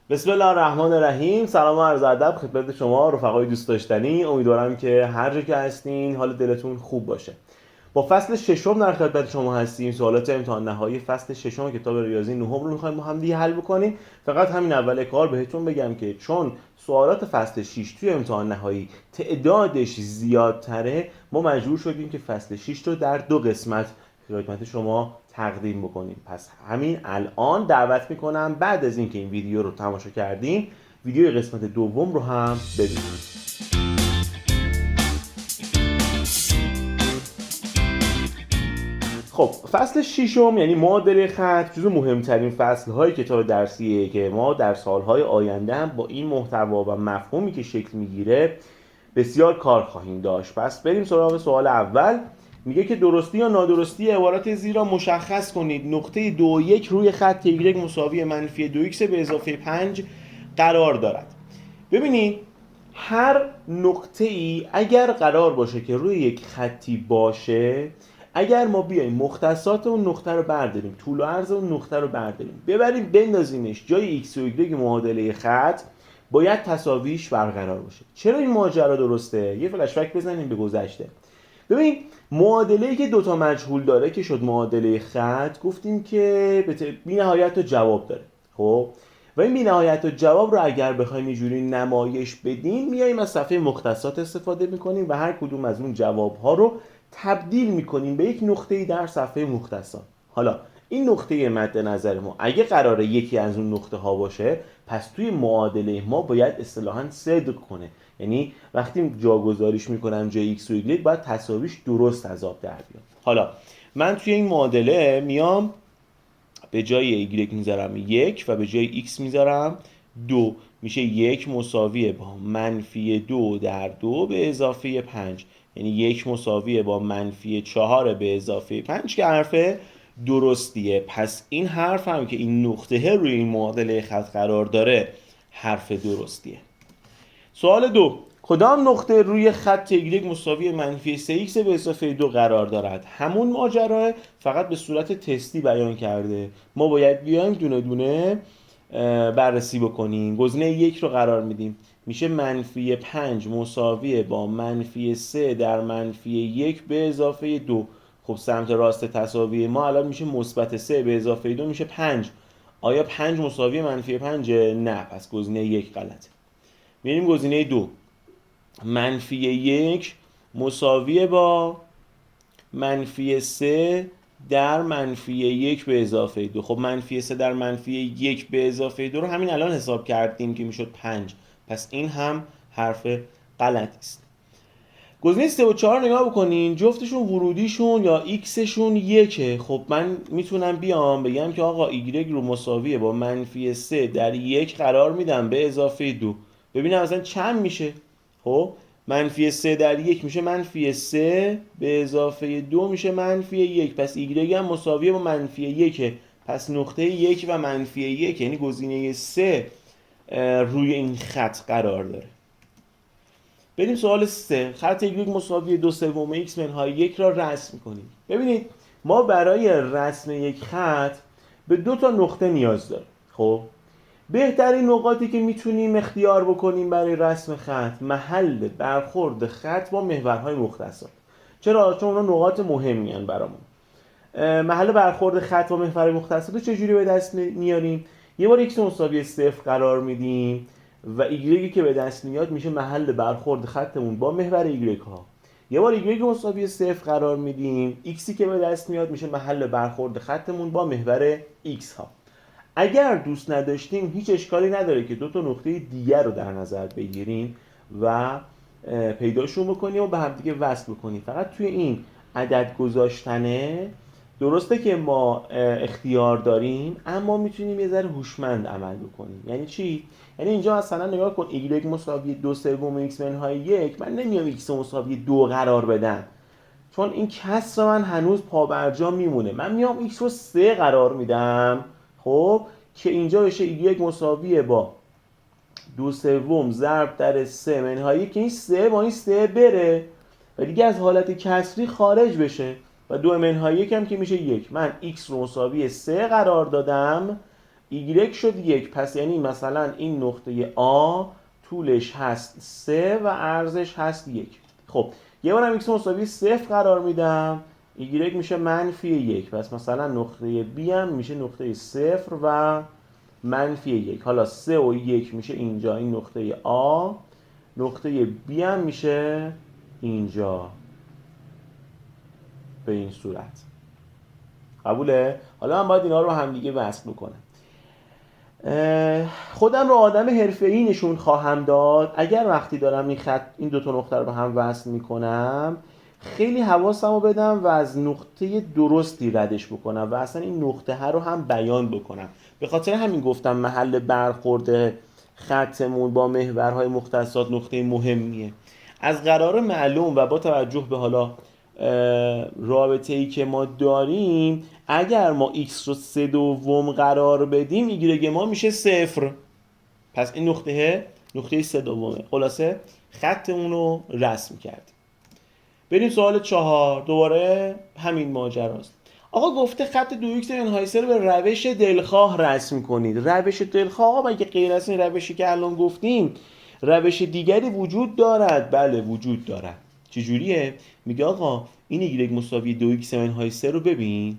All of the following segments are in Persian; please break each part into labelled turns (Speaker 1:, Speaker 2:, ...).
Speaker 1: بسم الله الرحمن الرحیم. سلام و عرض ادب خدمت شما رفقای دوست داشتنی. امیدوارم که هر جا که هستین حال دلتون خوب باشه. با فصل ششم در خدمت شما هستیم. سوالات امتحان نهایی فصل ششم کتاب ریاضی نهم رو می‌خوایم با هم دیگه حل بکنیم. فقط همین اول کار بهتون بگم که چون سوالات فصل 6 توی امتحان نهایی تعدادش زیادتره، ما مجبور شدیم که فصل 6 رو در دو قسمت خدمت شما تقدیم بکنیم. پس همین الان دعوت میکنم بعد از اینکه این ویدیو رو تماشا کردین ویدیو قسمت دوم رو هم ببینید. خب فصل ششم یعنی معادله خط جزو مهمترین فصل‌های کتاب درسیه که ما در سال‌های آینده هم با این محتوا و مفهومی که شکل میگیره بسیار کار خواهیم داشت. پس بریم سراغ سوال اول. میگه که درستی یا نادرستی عبارات زیر را مشخص کنید. نقطه 2 و 1 روی خط y مساوی منفی 2x به اضافه 5 قرار دارد. ببینید هر نقطه ای اگر قرار باشه که روی یک خطی باشه، اگر ما بیایم مختصات اون نقطه رو برداریم، طول و عرض اون نقطه رو برداریم، ببریم بندازیمش جای x و y معادله خط، باید تساویش برقرار باشه. چرا این ماجرا درسته؟ یه فلش بک بزنیم به گذشته. ببین معادله‌ای که دوتا مجهول داره که شد معادله خط، گفتیم که بی‌نهایت جواب داره. خب و این بی‌نهایت جواب رو اگر بخوایم یه جوری نمایش بدیم، میایم از صفحه مختصات استفاده میکنیم و هر کدوم از اون جواب‌ها رو تبدیل میکنیم به یک نقطه‌ای در صفحه مختصات. حالا این نقطه مد نظر ما اگه قراره یکی از اون نقطه ها باشه، پس توی معادله ما باید اصطلاحاً صدق کنه. یعنی وقتی جاگذاریش میکنم جای x و y باید تساویش درست از آب در بیاد. حالا من توی این معادله میام به جای y میذارم 1 و به جای x میذارم 2. میشه 1 مساویه با منفی 2 در 2 به اضافه 5. یعنی 1 مساویه با منفی 4 به اضافه 5 که حرف درستیه. پس این حرف هم که این نقطه روی این معادله خط قرار داره حرف درستیه. سوال 2. کدام نقطه روی خط y مساوی منفی 3x به اضافه 2 قرار دارد؟ همون ماجرا، فقط به صورت تستی بیان کرده. ما باید بیایم دونه دونه بررسی بکنیم. گزینه 1 رو قرار میدیم، میشه منفی 5 مساوی با منفی 3 در منفی 1 به اضافه 2. خب سمت راست تساوی ما الان میشه مثبت 3 به اضافه 2 میشه 5. آیا 5 مساوی منفی 5؟ نه، پس گزینه 1 غلطه. میریم گزینه 2. منفی 1 مساوی با منفی 3 در منفی 1 به اضافه 2. خب منفی 3 در منفی 1 به اضافه 2 رو همین الان حساب کردیم که میشد 5. پس این هم حرف غلطی است. گزینه 3 و 4 نگاه بکنین، جفتشون ورودیشون یا ایکسشون یکه. خب من میتونم بیام بگم که آقا y رو مساویه با منفی 3 در 1 قرار میدم به اضافه 2. ببینم مثلا چند میشه. خب منفی 3 در 1 میشه منفی 3 به اضافه 2 میشه منفی 1. پس y هم مساویه با منفی 1. پس نقطه 1 و منفی 1 یعنی گزینه 3 روی این خط قرار داره. بریم سوال 3. خط y مساوی 2/3 x منهای 1 را رسم کنیم. ببینید ما برای رسم یک خط به دو تا نقطه نیاز داریم. خب بهترین نقاطی که میتونیم اختیار بکنیم برای رسم خط محل برخورد خط با محورهای مختصات. چرا؟ چون اونا نقاط مهمی ان برامون. محل برخورد خط با محور مختصات رو چجوری به دست میاریم؟ یه بار x مساوی 0 قرار میدیم و y که به دست میاد میشه محل برخورد خطمون با محور y ها. یه بار y مساوی 0 قرار میدیم، xی که به دست میاد میشه محل برخورد خطمون با محور x ها. اگر دوست نداشتیم هیچ اشکالی نداره که دو تا نقطه دیگر رو در نظر بگیریم و پیداشون بکنیم و به هم دیگه وصل بکنیم. فقط توی این عدد گذاشتنه درسته که ما اختیار داریم، اما میتونیم یه ذره هوشمند عمل بکنیم. یعنی چی؟ یعنی اینجا مثلا نگاه کن y مساوی 2/3 x منهای 1، من نمیام x مساوی 2 قرار بدم چون این کسر من هنوز پابرجا میمونه. من میام x رو 3 قرار میدم، خب که اینجا بشه y مساوی با 2/3 ضرب در 3 منهای 1 که این 3 با این 3 بره و دیگه از حالت کسری خارج بشه و 2 منهای 1 هم که میشه 1. من x رو مساوی 3 قرار دادم، y شد 1. پس یعنی مثلا این نقطه A طولش هست 3 و عرضش هست 1. خب یه بارم x مساوی 0 قرار میدم، y میشه -1. پس مثلا نقطه B هم میشه نقطه 0 و -1. حالا 3 و 1 میشه اینجا این نقطه A، نقطه B هم میشه اینجا به این صورت. قبوله؟ حالا من باید اینا رو هم دیگه وصل بکنم. خودم رو آدم حرفه‌ای نشون خواهم داد اگر وقتی دارم این دو تا نقطه رو به هم وصل میکنم خیلی حواسمو بدم و از نقطه درستی ردش بکنم و اصلا این نقطه رو هم بیان بکنم. به خاطر همین گفتم محل برخورد خطمون با محورهای مختصات نقطه مهمیه. از قرار معلوم و با توجه به حالا رابطه‌ای که ما داریم، اگر ما x رو 3/2 قرار بدیم y ما میشه 0. پس این نقطه 3/2. خلاصه خطمون رو رسم کردیم. بریم سوال 4. دوباره همین ماجراست. آقا گفته خط 2x منحایسه رو به روش دلخواه رسم کنید. روش دلخواه آقا مگه غیر از این روشی که الان گفتیم روش دیگری وجود دارد؟ بله وجود دارد. چجوریه؟ میگه آقا این y مساوی 2x منحایسه رو ببین،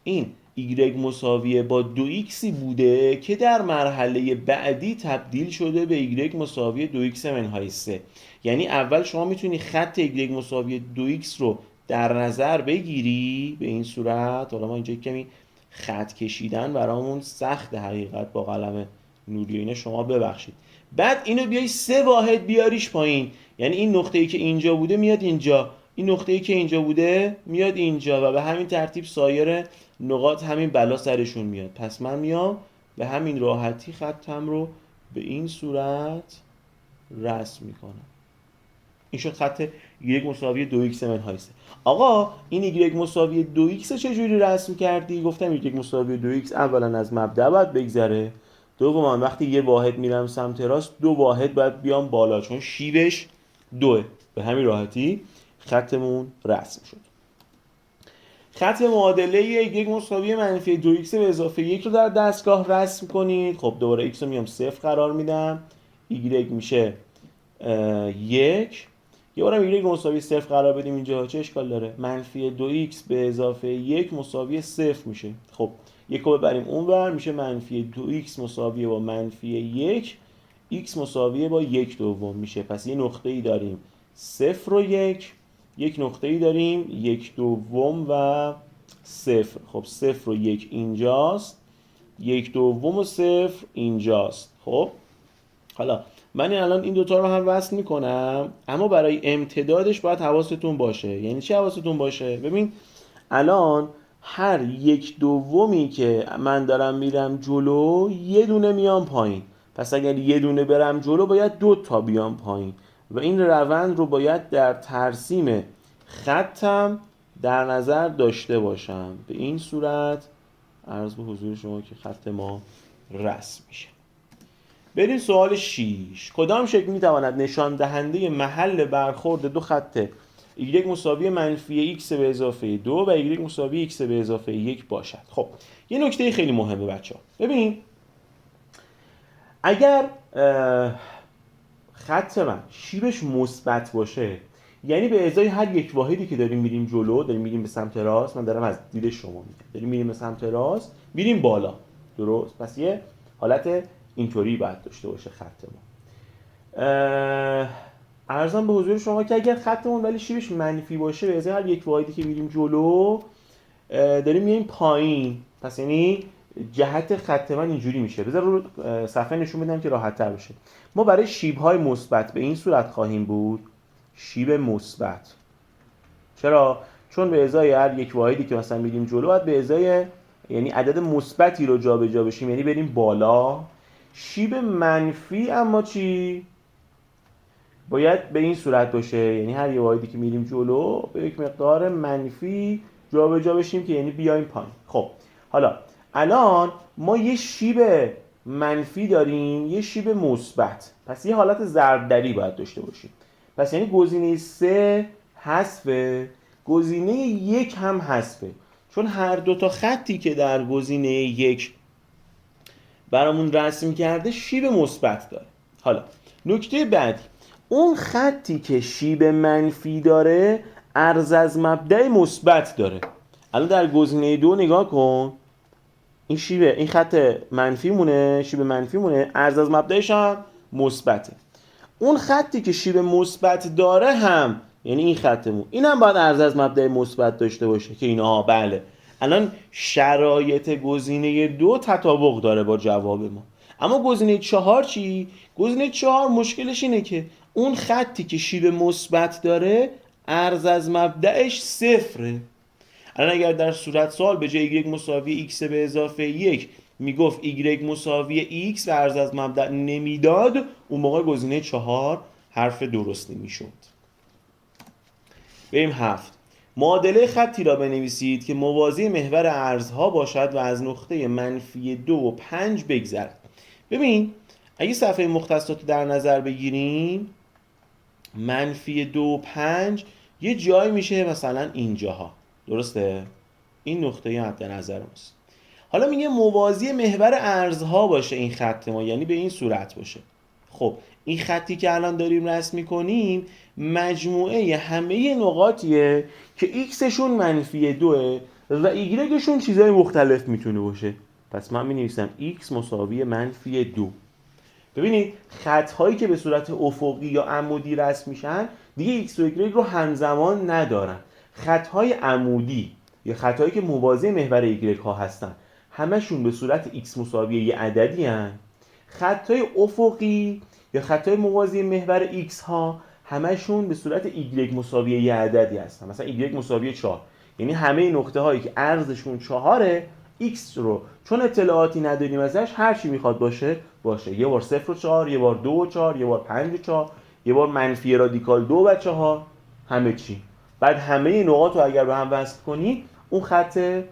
Speaker 1: این y مساوی با 2x بوده که در مرحله بعدی تبدیل شده به y مساوی 2x منحایسه. یعنی اول شما میتونی خط y مساوی 2x رو در نظر بگیری به این صورت. حالا ما اینجا کمی خط کشیدن برامون سخت حقیقت با قلم نوری اینا، شما ببخشید. بعد اینو بیای 3 واحد بیاریش پایین، یعنی این نقطه‌ای که اینجا بوده میاد اینجا، این نقطه‌ای که اینجا بوده میاد اینجا و به همین ترتیب سایر نقاط همین بلا سرشون میاد. پس من میام به همین راحتی خطم رو به این صورت رسم میکنم. این شد خط y مساوی 2x منحایسه. آقا این y مساوی 2x چجوری رسم کردی؟ گفتم y مساوی 2x اولا از مبدأ باید بگذره، دوما وقتی یه واحد میرم سمت راست 2 واحد باید بیام بالا چون شیبش 2. به همین راحتی خطمون رسم شد. خط معادله y مساوی -2x به اضافه 1 رو در دستگاه رسم کنید. خب دوباره x رو میام 0 قرار میدم، y میشه 1. یه بارم y مساوی 0 قرار بدیم اینجا، چه اشکال داره؟ -2x به اضافه 1 مساوی 0 میشه. خب یک رو ببریم اونور میشه -2x مساوی با -1، x مساوی با 1/2 میشه. پس یه نقطه‌ای داریم 0 و 1، یک نقطه‌ای داریم 1/2 و 0. خب 0 و 1 اینجاست، 1/2 و 0 اینجاست. خب حالا من الان این دوتا رو هم وصل میکنم، اما برای امتدادش باید حواستون باشه. یعنی چه حواستون باشه؟ ببین الان هر 1/2 که من دارم میرم جلو یه دونه میام پایین. پس اگر یه دونه برم جلو باید 2 تا بیام پایین و این روند رو باید در ترسیم خطم در نظر داشته باشم. به این صورت عرض به حضور شما که خط ما رسم میشه. بریم سوال 6. کدام شکل میتواند نشان دهنده محل برخورد دو خط y مساوی -x به اضافه 2 و y مساوی x به اضافه 1 باشد؟ خب یه نکته خیلی مهمه بچه‌ها. ببین اگر خط من شیبش مثبت باشه، یعنی به ازای هر یک واحدی که داریم میریم جلو، داریم میریم به سمت راست، من دارم از دید شما میگم، داریم میریم به سمت راست، میریم بالا، درست؟ پس یه حالت اینطوری باید داشته باشه خط ما. عرضم به حضور شما که اگر خطمون ولی شیبش منفی باشه، به ازای هر یک واحدی که میریم جلو داریم میریم پایین، پس یعنی جهت خط من اینجوری میشه. بذار رو صفحه نشون بدم که راحت تر بشه. ما برای شیب‌های مثبت به این صورت خواهیم بود، شیب مثبت. چرا؟ چون به ازای هر یک واحدی که مثلا میریم جلو باید به ازای یعنی عدد مثبتی رو جابجا بشیم، یعنی بریم بالا. شیب منفی اما چی؟ باید به این صورت باشه، یعنی هر یک واحدی که میریم جلو به یک مقدار منفی جابجا بشیم که یعنی بیایم پایین. خب حالا الان ما یه شیب منفی داریم، یه شیب مثبت، پس یه حالت ضربدری باید داشته باشیم. پس یعنی گزینه 3 حذفه، گزینه 1 هم حذفه، چون هر دو تا خطی که در گزینه 1 برامون رسم کرده شیب مثبت داره. حالا نکته بعدی، اون خطی که شیب منفی داره عرض از مبدأ مثبت داره. الان در گزینه 2 نگاه کن، این خط منفی مونه، شیب منفی مونه، عرض از مبدأش هم مثبته. اون خطی که شیب مثبت داره هم، یعنی این خطمون، این هم باید عرض از مبدأ مثبت داشته باشه که اینها بله. الان شرایط گزینه 2 تطابق داره با جواب ما. اما گزینه 4 چی؟ گزینه 4 مشکلش اینه که اون خطی که شیب مثبت داره عرض از مبدأش صفره. الان اگر در صورت سوال به جای y مساوی x به اضافه 1 میگفت y مساوی x و عرض از مبدأ نمیداد، اون موقع گزینه 4 حرف درستی میشد. بریم 7. معادله خطی را بنویسید که موازی محور ارزها باشد و از نقطه منفی 2 و 5 بگذرد. ببین اگه صفحه مختصات در نظر بگیریم، منفی 2 و 5 یه جای میشه مثلا اینجاها، درسته؟ این نقطه مد نظر ماست. حالا میگه موازی محور ارزها باشه این خط ما، یعنی به این صورت باشه. خب این خطی که الان داریم رسم میکنیم مجموعه همه نقاطیه که xشون منفی 2 و یشون چیزای مختلف میتونه باشه. پس من مینویسم x مساوی منفی 2. ببینید خطهایی که به صورت افقی یا عمودی رسم میشن دیگه x و y رو همزمان ندارن. خطهای عمودی یا خطهایی که موازی محور y ها هستن همشون به صورت x مساوی یه عددی هن. خطهای افقی یا خطهای موازی محور x ها همشون به صورت y مساوی یه عددی هستن. مثلا y مساوی 4، یعنی همه نقطه هایی که عرضشون 4 x رو چون اطلاعاتی نداریم ازش هر چی میخواد باشه یه بار 0 و 4، یه بار 2 و 4، یه بار 5 و 4، یه بار منفی رادیکال 2 و 4، همه چی. بعد همه نقاط رو اگر به هم وصل کنی اون خط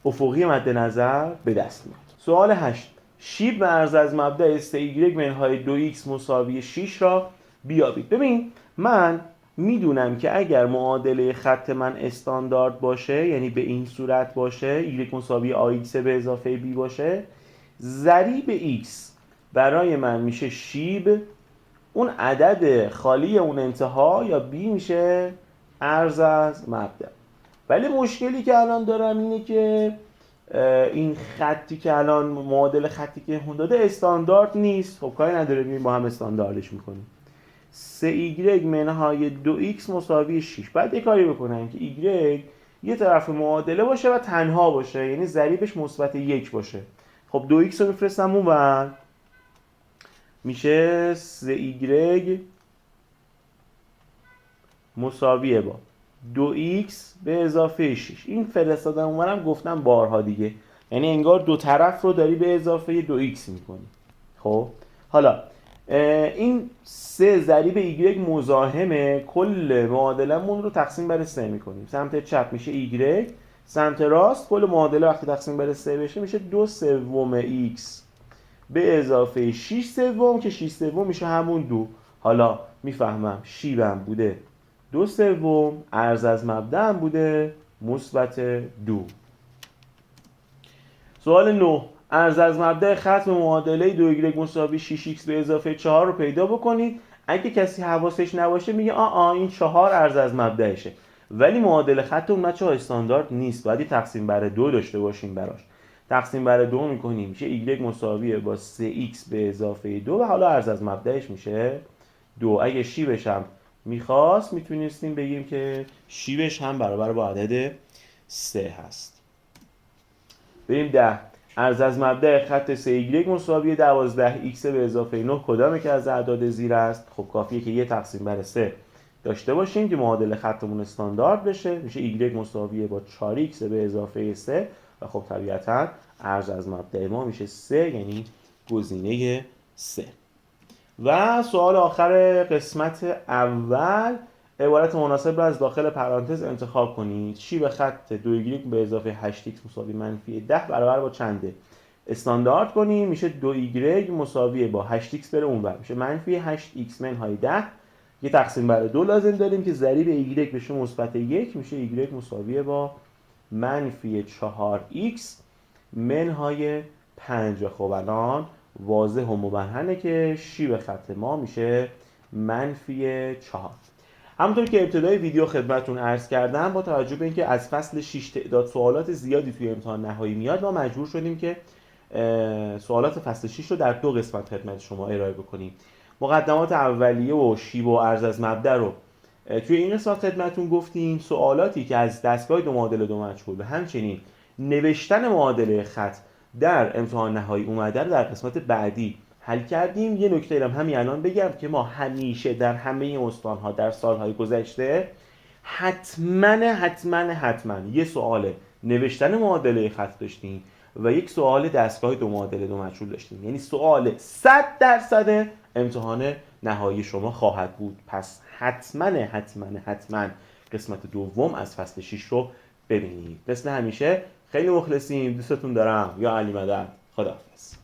Speaker 1: افقی مد نظر به دست میاد. سوال 8. شیب به عرض از مبدأ 3y منهای 2x مساوی 6 را بیابید. ببین من میدونم که اگر معادله خط من استاندارد باشه، یعنی به این صورت باشه، y مساوی ax به اضافه b باشه، ضریب x برای من میشه شیب اون عدد خالی اون انتها یا b میشه عرض از مبدأ. ولی مشکلی که الان دارم اینه که این خطی که الان معادل خطی که هون داده استاندارد نیست. خب کاری نداره، میریم با هم استانداردش میکنیم. 3y منهای 2x مساوی 6. بعد یه کاری بکنم که y یه طرف معادله باشه و تنها باشه، یعنی ضریبش مثبت 1 باشه. خب 2x رو میفرستم اون ور، میشه 3y مساویه با 2x به اضافه 6. این فرستادن اونورم گفتم بارها دیگه، یعنی انگار دو طرف رو داری به اضافه 2x میکنی. خب حالا این 3 ضریب y مزاحمه، کل معادلمون رو تقسیم بر 3 میکنیم. سمت چپ میشه y، سمت راست کل معادله وقتی تقسیم بر 3 بشه میشه 2/3 x به اضافه 6/3 که 6/3 میشه همون 2. حالا میفهمم شیبم بوده 2/3، عرض از مبدأ هم بوده مثبت 2. سوال 9. عرض از مبدأ خط به معادله 2y مساوی 6x به اضافه 4 رو پیدا بکنید. اگه کسی حواسش نباشه میگه این 4 عرض از مبدأشه، ولی معادله خط اون بچه‌ها استاندارد نیست، باید تقسیم بر 2 داشته باشیم براش. تقسیم بر 2 میکنیم میشه y مساویه با 3x به اضافه 2 و حالا عرض از مبدأش میشه 2. اگه شیبش هم میخواست میتونستیم بگیم که شیبش هم برابر با عدد 3 هست. بریم 10. عرض از مبدأ خط 3y مساوی 12x به اضافه 9 کدامه که از اعداد زیر است؟ خب کافیه که یه تقسیم بر 3 داشته باشیم که معادله خطمون استاندارد بشه، میشه y مساوی با 4x به اضافه 3 و خب طبیعتاً عرض از مبدأ ما میشه 3، یعنی گزینه 3. و سوال آخر قسمت اول، عبارت مناسب را از داخل پرانتز انتخاب کنید. شیب خط 2y به اضافه 8x مساوی منفی 10 برابر با چنده؟ استاندارد کنیم، میشه 2y مساوی با 8x بره اونور، میشه منفی 8x منهای 10. یه تقسیم بر 2 لازم داریم که ضریب y بشه مثبت 1، میشه y مساوی با منفی 4x منهای 5. خب الان واضح و مبرهنه که شیب خط ما میشه -4. همونطور که ابتدای ویدیو خدمتتون عرض کردم، با توجه به اینکه از فصل 6 تعداد سوالات زیادی توی امتحان نهایی میاد، ما مجبور شدیم که سوالات فصل 6 رو در 2 قسمت خدمت شما ارائه بکنیم. مقدمات اولیه و شیب و عرض از مبدأ رو توی این قسمت خدمتتون گفتیم. سوالاتی که از دستگاه دو معادل دو مجهول و همچنین نوشتن معادله خط در امتحان نهایی اومده رو در قسمت بعدی حل کردیم. یه نکته هم همین الان بگم که ما همیشه در همه استان‌ها در سالهای گذشته حتما یه سوال نوشتن معادله خط داشتیم و یک سوال دستگاه دو معادله دو مجهول داشتیم. یعنی سوال 100% امتحان نهایی شما خواهد بود. پس حتما قسمت دوم از فصل 6 رو ببینید. مثل همیشه خیلی مخلصیم، دوستتون دارم. یا علی مدد. خداحافظ.